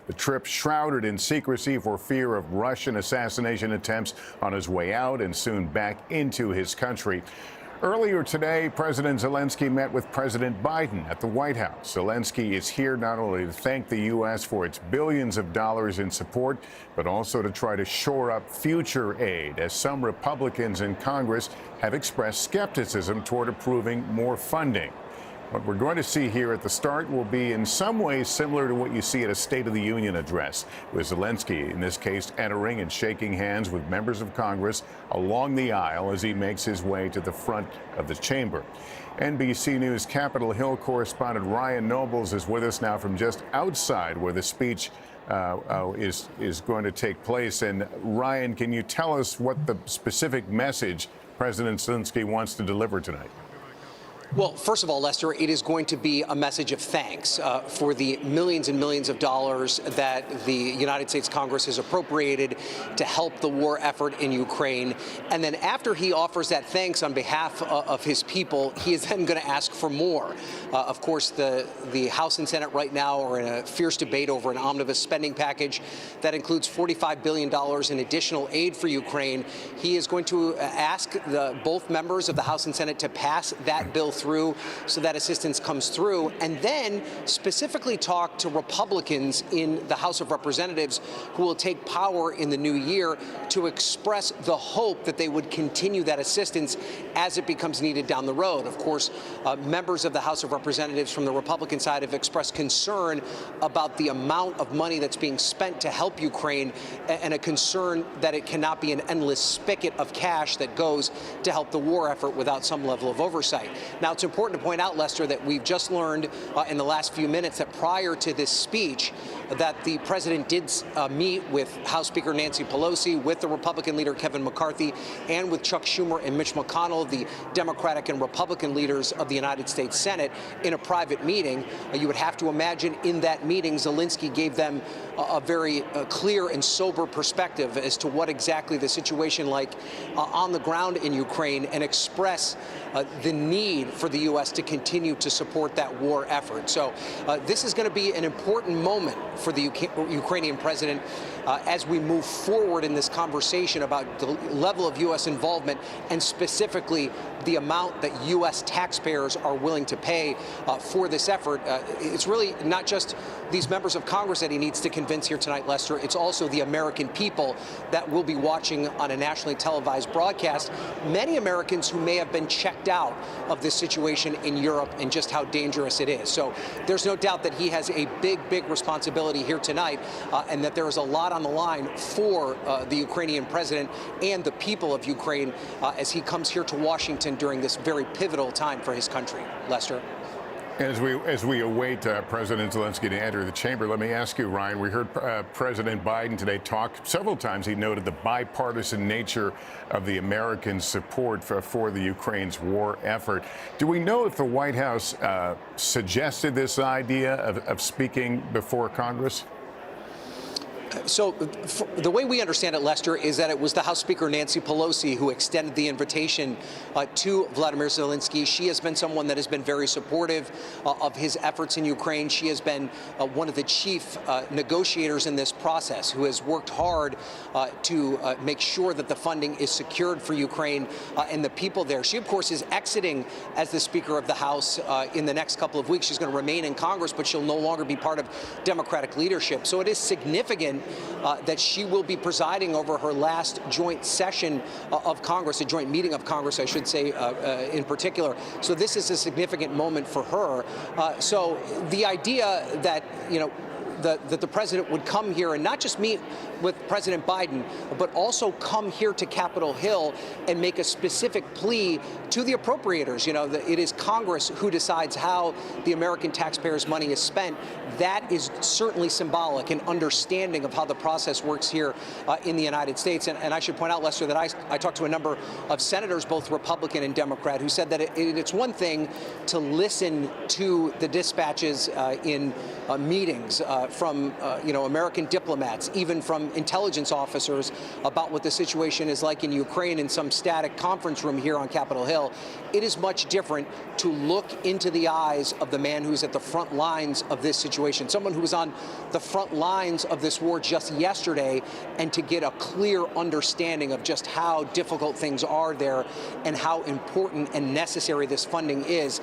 The trip shrouded in secrecy for fear of Russian assassination attempts on his way out and soon back into his country. Earlier today, President Zelenskyy met with President Biden at the White House. Zelenskyy is here not only to thank the U.S. for its billions of dollars in support, but also to try to shore up future aid, as some Republicans in Congress have expressed skepticism toward approving more funding. What we're going to see here at the start will be in some ways similar to what you see at a State of the Union address, with Zelenskyy, in this case, entering and shaking hands with members of Congress along the aisle as he makes his way to the front of the chamber. NBC News Capitol Hill correspondent Ryan Nobles is with us now from just outside where the speech is going to take place. And Ryan, can you tell us what the specific message President Zelenskyy wants to deliver tonight? Well, first of all, Lester, it is going to be a message of thanks for the millions and millions of dollars that the United States Congress has appropriated to help the war effort in Ukraine. And then after he offers that thanks on behalf of his people, he is then going to ask for more. Of course, the House and Senate right now are in a fierce debate over an omnibus spending package that includes $45 billion in additional aid for Ukraine. He is going to ask both members of the House and Senate to pass that bill through so that assistance comes through, and then specifically talk to Republicans in the House of Representatives who will take power in the new year to express the hope that they would continue that assistance as it becomes needed down the road. Of course, members of the House of Representatives from the Republican side have expressed concern about the amount of money that's being spent to help Ukraine, and a concern that it cannot be an endless spigot of cash that goes to help the war effort without some level of oversight. Now, it's important to point out, Lester, that we've just learned in the last few minutes that prior to this speech that the president did meet with House Speaker Nancy Pelosi, with the Republican leader Kevin McCarthy, and with Chuck Schumer and Mitch McConnell, the Democratic and Republican leaders of the United States Senate, in a private meeting. You would have to imagine in that meeting, Zelenskyy gave them a very clear and sober perspective as to what exactly the situation like on the ground in Ukraine, and express the need for the U.S. to continue to support that war effort. So this is going to be an important moment for the Ukrainian president as we move forward in this conversation about the level of U.S. involvement, and specifically the amount that U.S. taxpayers are willing to pay for this effort. It's really not just these members of Congress that he needs to convince here tonight, Lester. It's also the American people that will be watching on a nationally televised broadcast. Many Americans who may have been checked out of this situation in Europe and just how dangerous it is. So there's no doubt that he has a big responsibility here tonight, and that there is a lot on the line for the Ukrainian president and the people of Ukraine as he comes here to Washington during this very pivotal time for his country. Lester? As we await President Zelenskyy to enter the chamber, let me ask you, Ryan, we heard President Biden today talk several times. He noted the bipartisan nature of the American support for the Ukraine's war effort. Do we know if the White House suggested this idea of speaking before Congress? So the way we understand it, Lester, is that it was the House Speaker Nancy Pelosi who extended the invitation to Volodymyr Zelenskyy. She has been someone that has been very supportive of his efforts in Ukraine. She has been one of the chief negotiators in this process, who has worked hard to make sure that the funding is secured for Ukraine and the people there. She, of course, is exiting as the Speaker of the House in the next couple of weeks. She's going to remain in Congress, but she'll no longer be part of Democratic leadership. So it is significant that she will be presiding over her last joint session of Congress, a joint meeting of Congress, I should say, in particular. So this is a significant moment for her. So the idea that, that the president would come here and not just meet with President Biden, but also come here to Capitol Hill and make a specific plea to the appropriators. It is Congress who decides how the American taxpayers' money is spent. That is certainly symbolic and understanding of how the process works here in the United States. And I should point out, Lester, that I talked to a number of senators, both Republican and Democrat, who said that it's one thing to listen to the dispatches in meetings from American diplomats, even from intelligence officers about what the situation is like in Ukraine in some static conference room here on Capitol Hill. It is much different to look into the eyes of the man who's at the front lines of this situation, someone who was on the front lines of this war just yesterday, and to get a clear understanding of just how difficult things are there and how important and necessary this funding is.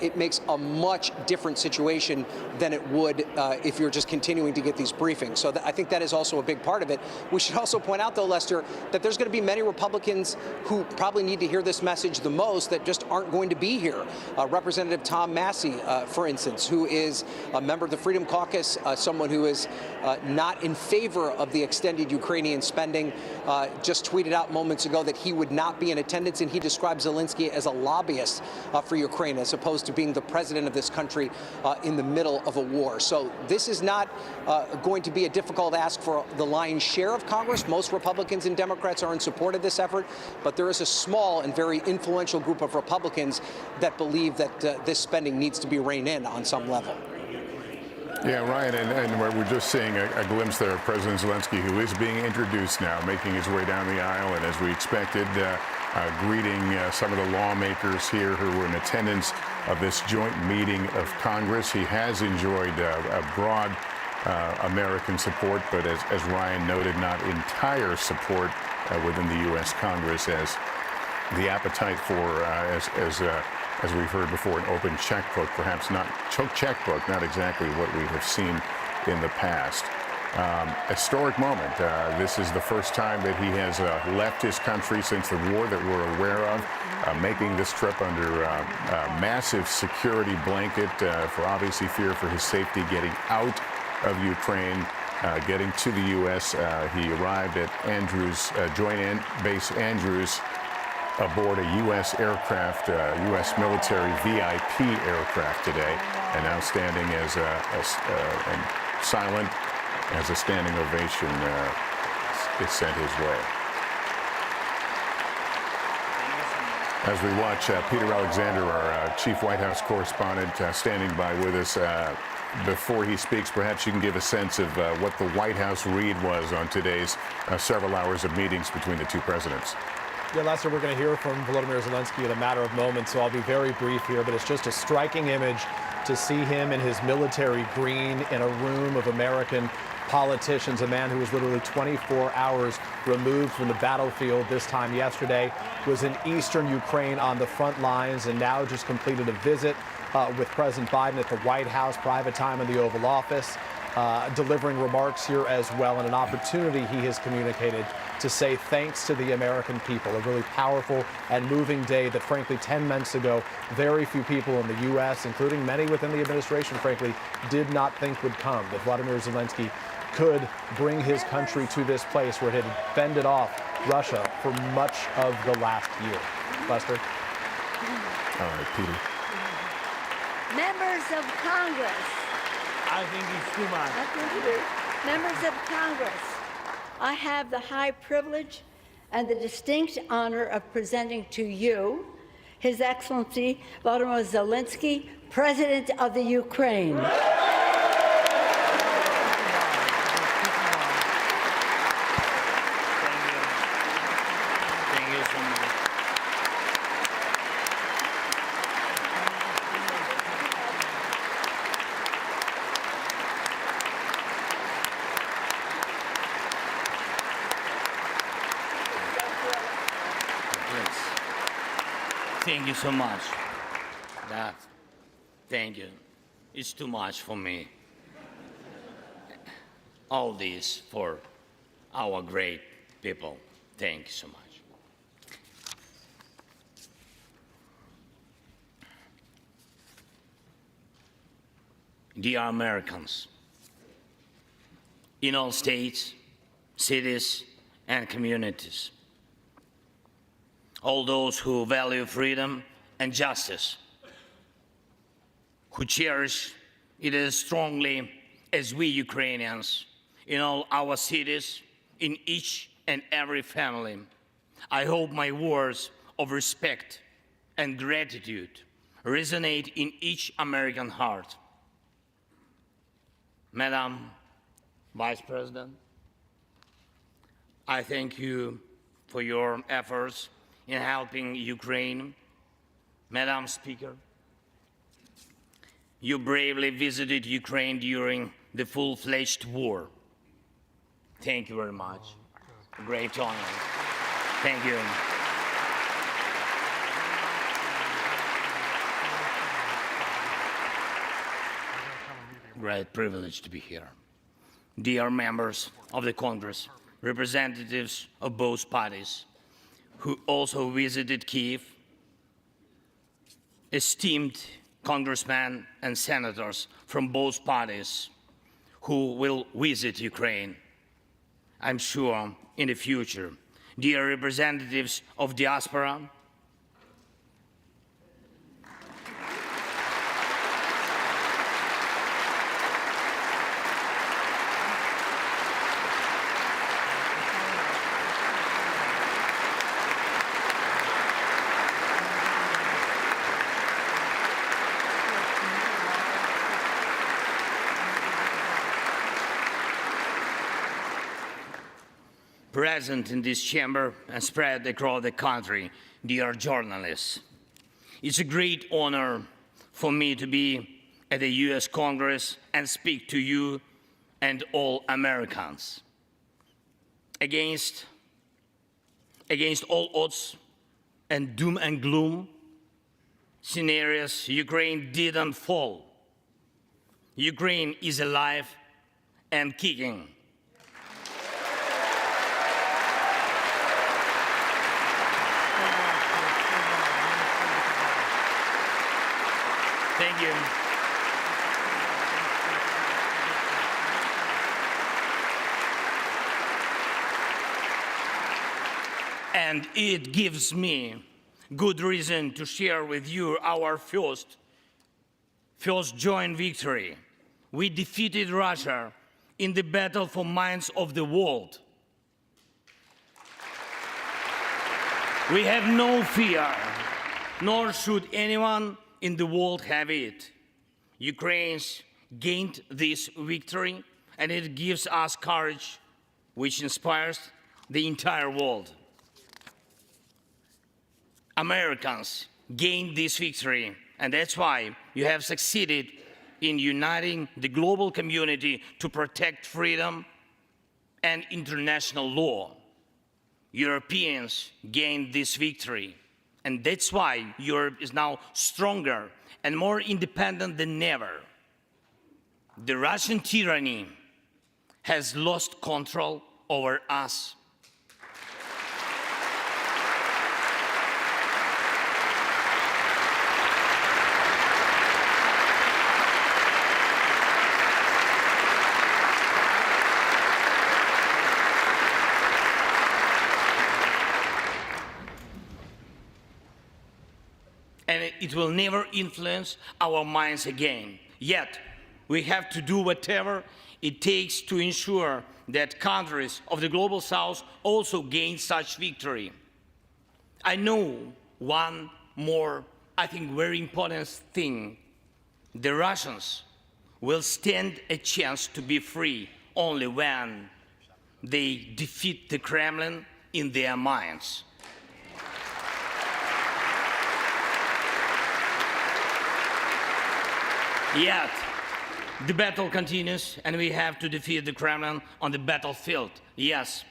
It makes a much different situation than it would if you're just continuing to get these briefings. So I think that is also a big part of it. We should also point out, though, Lester, that there's going to be many Republicans who probably need to hear this message the most that just aren't going to be here. Representative Tom Massey, for instance, who is a member of the Freedom Caucus, someone who is not in favor of the extended Ukrainian spending, just tweeted out moments ago that he would not be in attendance, and he describes Zelenskyy as a lobbyist for Ukraine, as opposed to being the president of this country in the middle of a war. So this is not going to be a difficult ask for the lion's share of Congress. Most Republicans and Democrats are in support of this effort, but there is a small and very influential group of Republicans that believe that this spending needs to be reined in on some level. Yeah, Ryan, and we're just seeing a glimpse there of President Zelenskyy, who is being introduced now, making his way down the aisle, and as we expected, greeting some of the lawmakers here who were in attendance of this joint meeting of Congress. He has enjoyed a broad American support, but as Ryan noted, not entire support within the U.S. Congress, as the appetite for, as we've heard before, an open checkbook, perhaps not checkbook, not exactly what we have seen in the past. Historic moment. This is the first time that he has left his country since the war that we're aware of, making this trip under massive security blanket for obviously fear for his safety, getting out of Ukraine, getting to the U.S. He arrived at Andrews, Joint Base Andrews, aboard a U.S. aircraft, U.S. military VIP aircraft today, and now standing as and silent as a standing ovation is sent his way. As we watch Peter Alexander, our chief White House correspondent, standing by with us, before he speaks, perhaps you can give a sense of what the White House read was on today's several hours of meetings between the two presidents. Yeah, Lester, we're going to hear from Volodymyr Zelenskyy in a matter of moments, so I'll be very brief here, but it's just a striking image to see him in his military green in a room of American politicians, a man who was literally 24 hours removed from the battlefield this time yesterday, was in eastern Ukraine on the front lines, and now just completed a visit with President Biden at the White House, private time in the Oval Office, delivering remarks here as well, and an opportunity he has communicated to say thanks to the American people. A really powerful and moving day that, frankly, 10 months ago, very few people in the U.S., including many within the administration, frankly, did not think would come, that Volodymyr Zelenskyy could bring his country to this place where it had fended off Russia for much of the last year. Lester? All right, Peter. Members of Congress. I think it's too much. Members of Congress, I have the high privilege and the distinct honor of presenting to you His Excellency Volodymyr Zelenskyy, President of the Ukraine. Thank you so much. Thank you so much. Thank you. It's too much for me. All this for our great people. Thank you so much. Dear Americans, in all states, cities, and communities, all those who value freedom and justice, who cherish it as strongly as we Ukrainians, in all our cities, in each and every family. I hope my words of respect and gratitude resonate in each American heart. Madam Vice President, I thank you for your efforts in helping Ukraine. Madam Speaker, you bravely visited Ukraine during the full-fledged war. Thank you very much. Great honor. Thank you. Great privilege to be here. Dear members of the Congress, representatives of both parties who also visited Kyiv, esteemed congressmen and senators from both parties who will visit Ukraine, I'm sure, in the future. Dear representatives of diaspora, present in this chamber and spread across the country, dear journalists. It's a great honor for me to be at the US Congress and speak to you and all Americans. Against all odds and doom and gloom scenarios, Ukraine didn't fall. Ukraine is alive and kicking. Thank you. And it gives me good reason to share with you our first joint victory. We defeated Russia in the battle for minds of the world. We have no fear, nor should anyone in the world have it. Ukraine's gained this victory, and it gives us courage, which inspires the entire world. Americans gained this victory, and that's why you have succeeded in uniting the global community to protect freedom and international law. Europeans gained this victory, and that's why Europe is now stronger and more independent than ever. The Russian tyranny has lost control over us. And it will never influence our minds again. Yet, we have to do whatever it takes to ensure that countries of the global south also gain such victory. I know one more, I think, very important thing. The Russians will stand a chance to be free only when they defeat the Kremlin in their minds. Yet, the battle continues, and we have to defeat the Kremlin on the battlefield. Yes,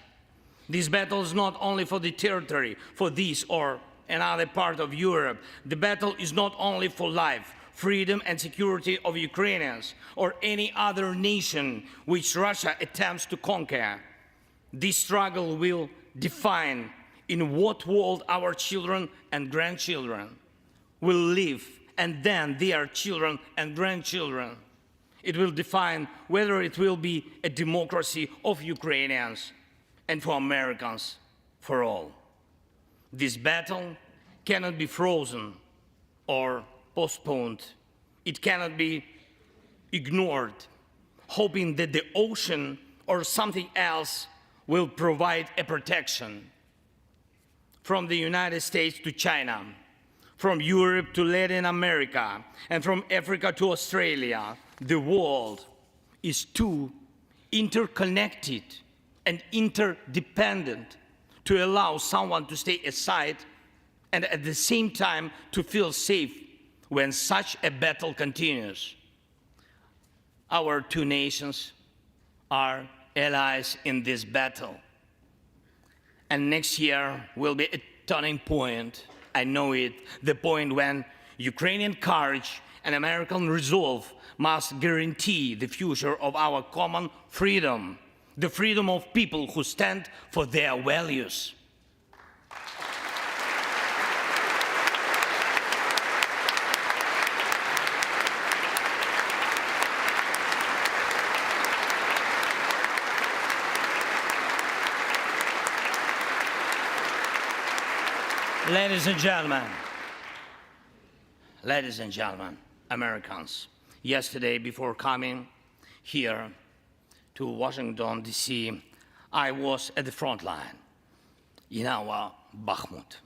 this battle is not only for the territory, for this or another part of Europe. The battle is not only for life, freedom, and security of Ukrainians or any other nation which Russia attempts to conquer. This struggle will define in what world our children and grandchildren will live, and then their children and grandchildren. It will define whether it will be a democracy of Ukrainians and for Americans for all. This battle cannot be frozen or postponed. It cannot be ignored, hoping that the ocean or something else will provide a protection. From the United States to China, from Europe to Latin America, and from Africa to Australia, the world is too interconnected and interdependent to allow someone to stay aside and at the same time to feel safe when such a battle continues. Our two nations are allies in this battle. And next year will be a turning point. I know it, the point when Ukrainian courage and American resolve must guarantee the future of our common freedom, the freedom of people who stand for their values. Ladies and gentlemen, Americans, yesterday before coming here to Washington, D.C., I was at the front line in our Bakhmut,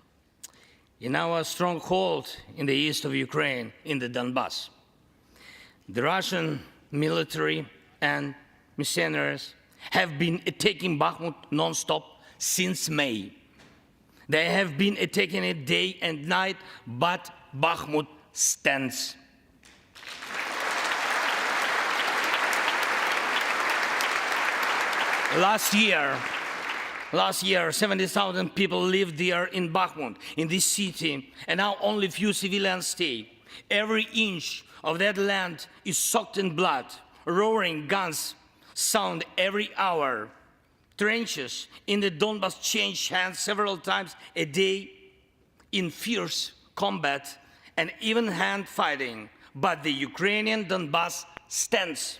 in our stronghold in the east of Ukraine, in the Donbass. The Russian military and mercenaries have been attacking Bakhmut non-stop since May. They have been attacking it day and night, but Bakhmut stands. Last year, 70,000 people lived there in Bakhmut, in this city, and now only few civilians stay. Every inch of that land is soaked in blood. Roaring guns sound every hour. Trenches in the Donbass change hands several times a day in fierce combat and even hand fighting, but the Ukrainian Donbass stands.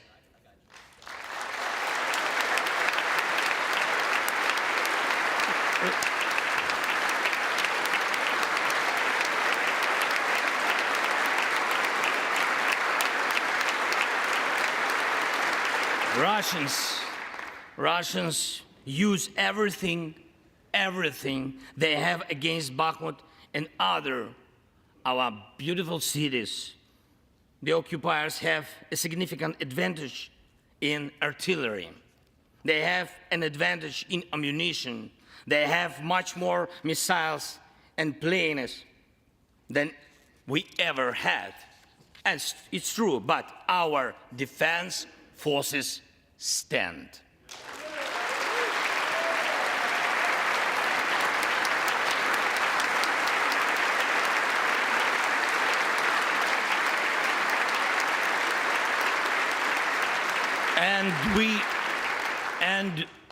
Russians use everything they have against Bakhmut and our beautiful cities. The occupiers have a significant advantage in artillery. They have an advantage in ammunition. They have much more missiles and planes than we ever had. And it's true, but our defense forces stand.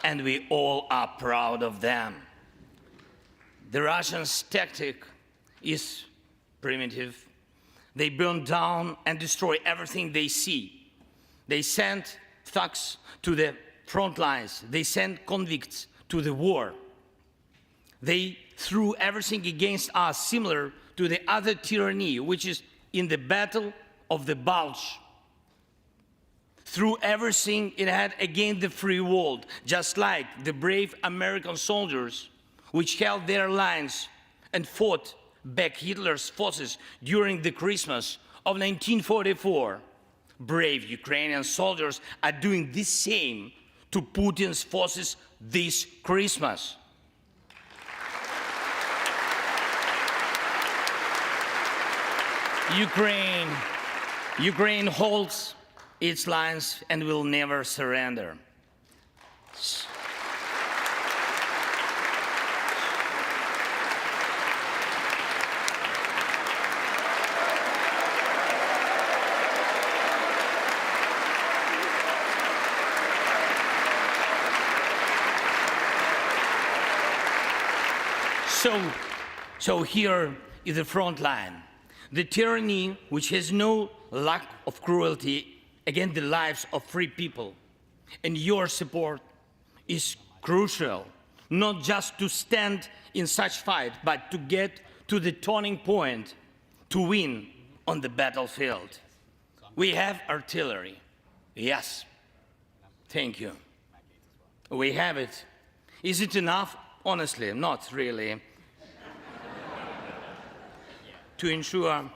And we all are proud of them. The Russians' tactic is primitive. They burn down and destroy everything they see. They send thugs to the front lines. They send convicts to the war. They threw everything against us, similar to the other tyranny, which is in the Battle of the Bulge. Threw everything it had against the free world, just like the brave American soldiers which held their lines and fought back Hitler's forces during the Christmas of 1944. Brave Ukrainian soldiers are doing the same to Putin's forces this Christmas. Ukraine holds its lines and will never surrender. So here is the front line. The tyranny which has no lack of cruelty against the lives of free people. And your support is crucial, not just to stand in such fight, but to get to the turning point, to win on the battlefield. We have artillery. Yes. Thank you. We have it. Is it enough? Honestly, not really. To ensure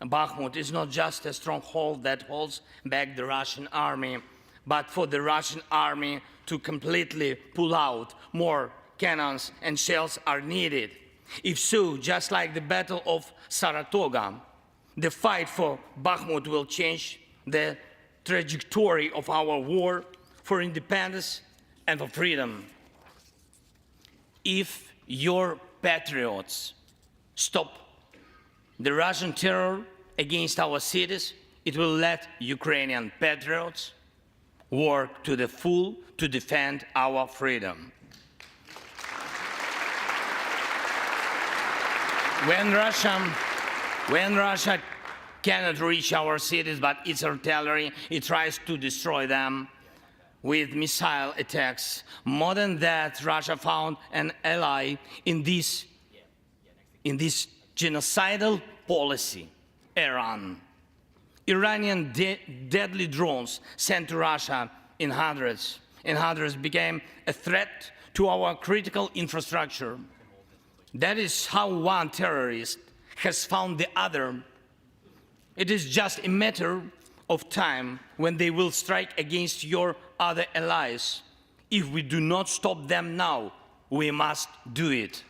Bakhmut is not just a stronghold that holds back the Russian army, but for the Russian army to completely pull out, more cannons and shells are needed. If so, just like the Battle of Saratoga, the fight for Bakhmut will change the trajectory of our war for independence and for freedom. If your patriots stop the Russian terror against our cities, it will let Ukrainian patriots work to the full to defend our freedom. When Russia cannot reach our cities, but its artillery, it tries to destroy them with missile attacks. More than that, Russia found an ally in this genocidal policy, Iran. Iranian deadly drones sent to Russia in hundreds became a threat to our critical infrastructure. That is how one terrorist has found the other. It is just a matter of time when they will strike against your other allies. If we do not stop them now, we must do it.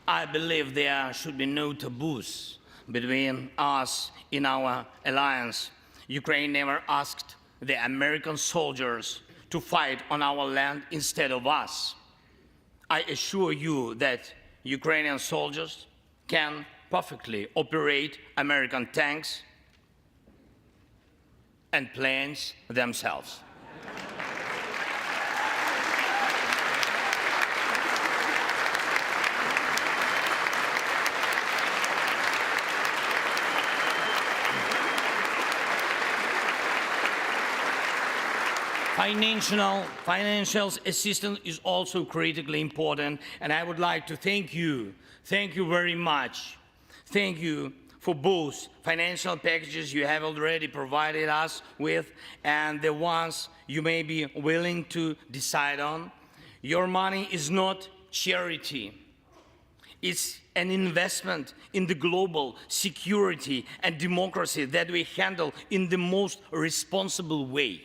I believe there should be no taboos between us in our alliance. Ukraine never asked the American soldiers to fight on our land instead of us. I assure you that Ukrainian soldiers can perfectly operate American tanks and planes themselves. Financial assistance is also critically important, and I would like to thank you very much. Thank you for both financial packages you have already provided us with and the ones you may be willing to decide on. Your money is not charity. It's an investment in the global security and democracy that we handle in the most responsible way.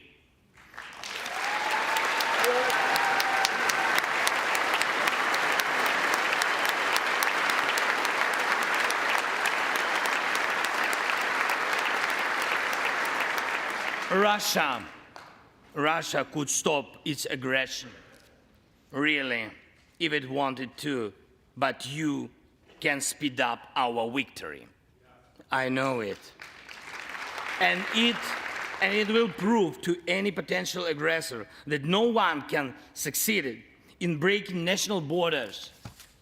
Russia could stop its aggression, really, if it wanted to, but you can speed up our victory. I know it. And it will prove to any potential aggressor that no one can succeed in breaking national borders,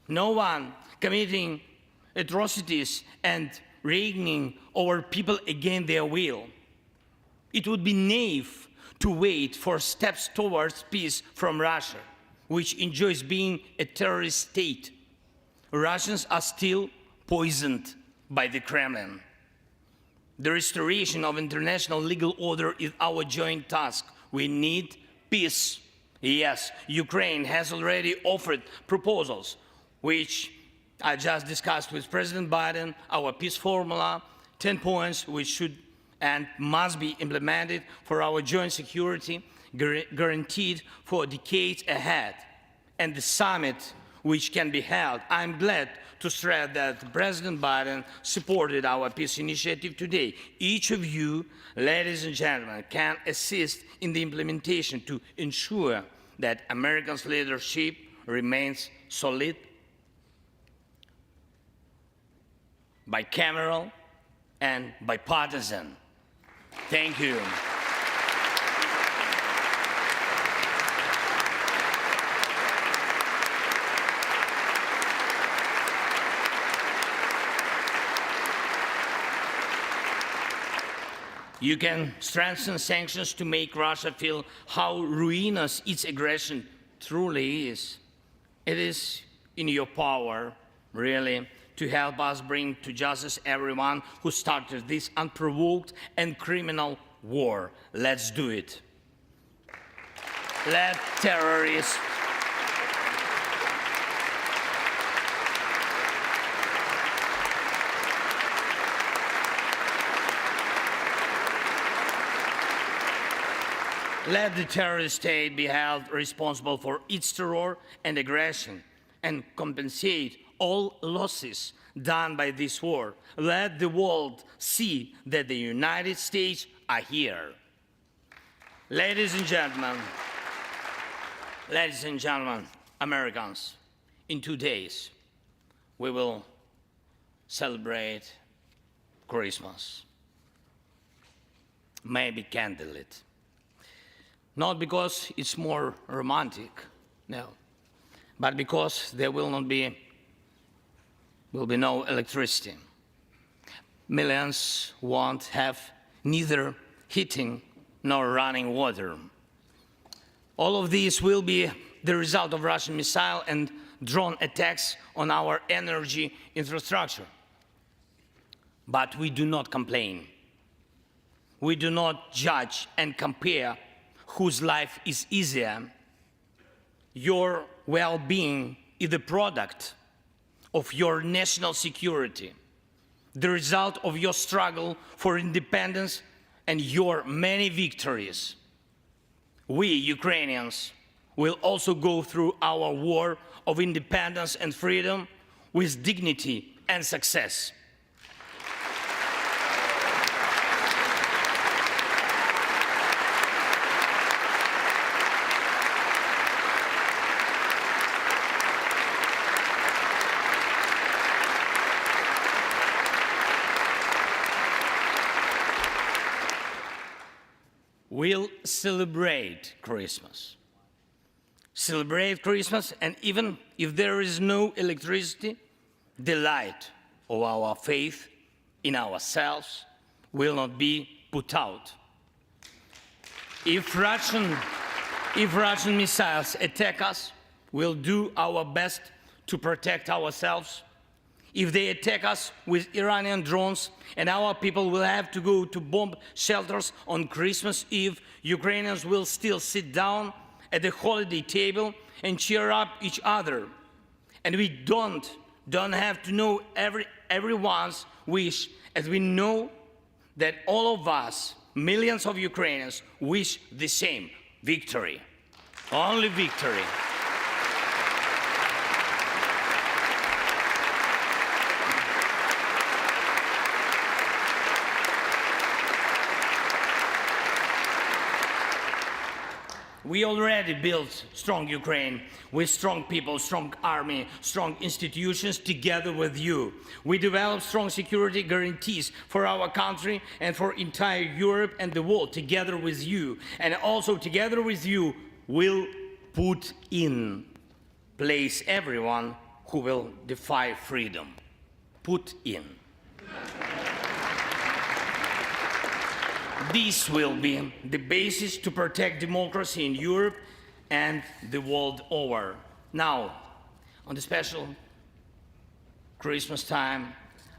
no one committing atrocities and reigning over people against their will. It would be naive to wait for steps towards peace from Russia, which enjoys being a terrorist state. Russians are still poisoned by the Kremlin. The restoration of international legal order is our joint task. We need peace. Yes, Ukraine has already offered proposals, which I just discussed with President Biden, our peace formula, 10 points which should and must be implemented for our joint security, guaranteed for decades ahead, and the summit which can be held. I'm glad to stress that President Biden supported our peace initiative today. Each of you, ladies and gentlemen, can assist in the implementation to ensure that America's leadership remains solid, bicameral, and bipartisan. Thank you. You can strengthen sanctions to make Russia feel how ruinous its aggression truly is. It is in your power, really, to help us bring to justice everyone who started this unprovoked and criminal war. Let's do it. Let terrorists let the terrorist state be held responsible for its terror and aggression and compensate all losses done by this war. Let the world see that the United States are here. Ladies and gentlemen, Americans, in 2 days, we will celebrate Christmas. Maybe candlelit. Not because it's more romantic, no, but because there will be no electricity. Millions won't have neither heating nor running water. All of these will be the result of Russian missile and drone attacks on our energy infrastructure. But we do not complain. We do not judge and compare whose life is easier. Your well-being is the product of your national security, the result of your struggle for independence and your many victories. We, Ukrainians, will also go through our war of independence and freedom with dignity and success. We'll celebrate Christmas. Celebrate Christmas, and even if there is no electricity, the light of our faith in ourselves will not be put out. If Russian missiles attack us, we'll do our best to protect ourselves. If they attack us with Iranian drones and our people will have to go to bomb shelters on Christmas Eve, Ukrainians will still sit down at the holiday table and cheer up each other. And we don't have to know everyone's wish, as we know that all of us, millions of Ukrainians, wish the same: victory. Only victory. We already built strong Ukraine with strong people, strong army, strong institutions together with you. We developed strong security guarantees for our country and for entire Europe and the world together with you. And also together with you, we'll put in place everyone who will defy freedom. Put in. This will be the basis to protect democracy in Europe and the world over. Now, on the special Christmas time,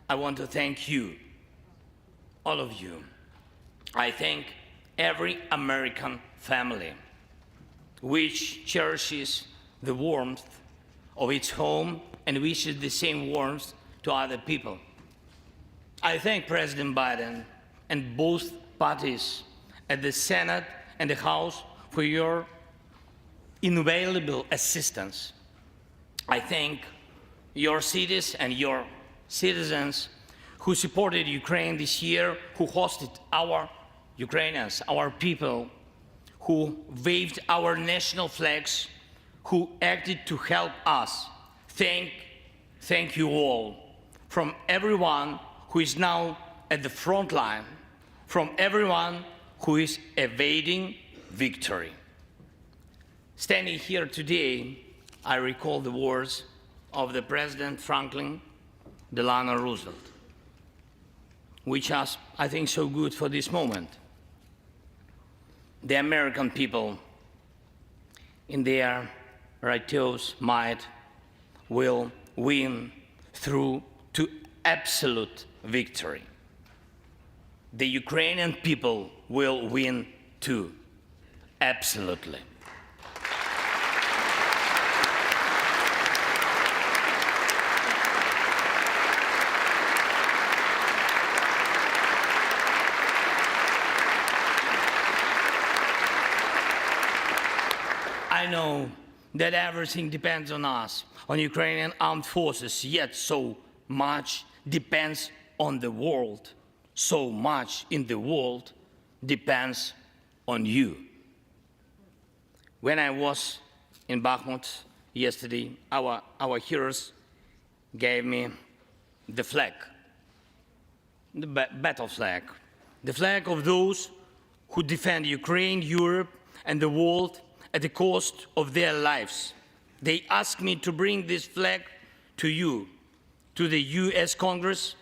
I want to thank you, all of you. I thank every American family which cherishes the warmth of its home and wishes the same warmth to other people. I thank President Biden and both parties at the Senate and the House for your invaluable assistance. I thank your cities and your citizens who supported Ukraine this year, who hosted our Ukrainians, our people, who waved our national flags, who acted to help us. Thank you all, from everyone who is now at the front line, from everyone who is evading victory. Standing here today, I recall the words of the President Franklin Delano Roosevelt, which are, I think, so good for this moment. The American people, in their righteous might, will win through to absolute victory. The Ukrainian people will win too. Absolutely. I know that everything depends on us, on Ukrainian armed forces, yet so much depends on the world. So much in the world depends on you. When I was in Bakhmut yesterday, our heroes gave me the flag, the battle flag, the flag of those who defend Ukraine, Europe, and the world at the cost of their lives. They asked me to bring this flag to you, to the US Congress,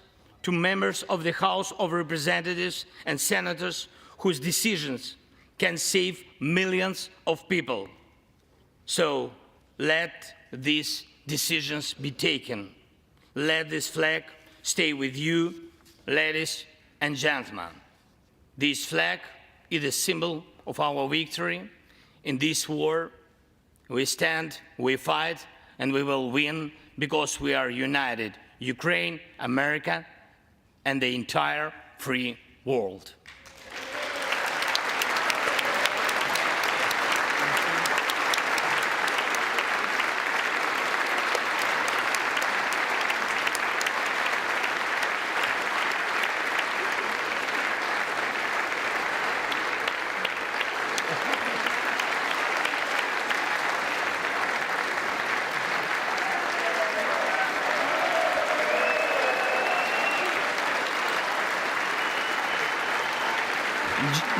to members of the House of Representatives and senators whose decisions can save millions of people. So let these decisions be taken. Let this flag stay with you, ladies and gentlemen. This flag is a symbol of our victory. In this war, we stand, we fight, and we will win because we are united. Ukraine, America, and the entire free world.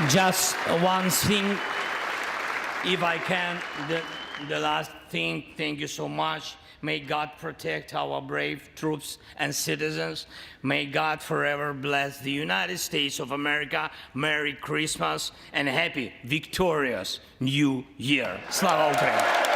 Just one thing, if I can, the last thing, thank you so much. May God protect our brave troops and citizens. May God forever bless the United States of America. Merry Christmas and happy, victorious New Year. Slava Ukraini!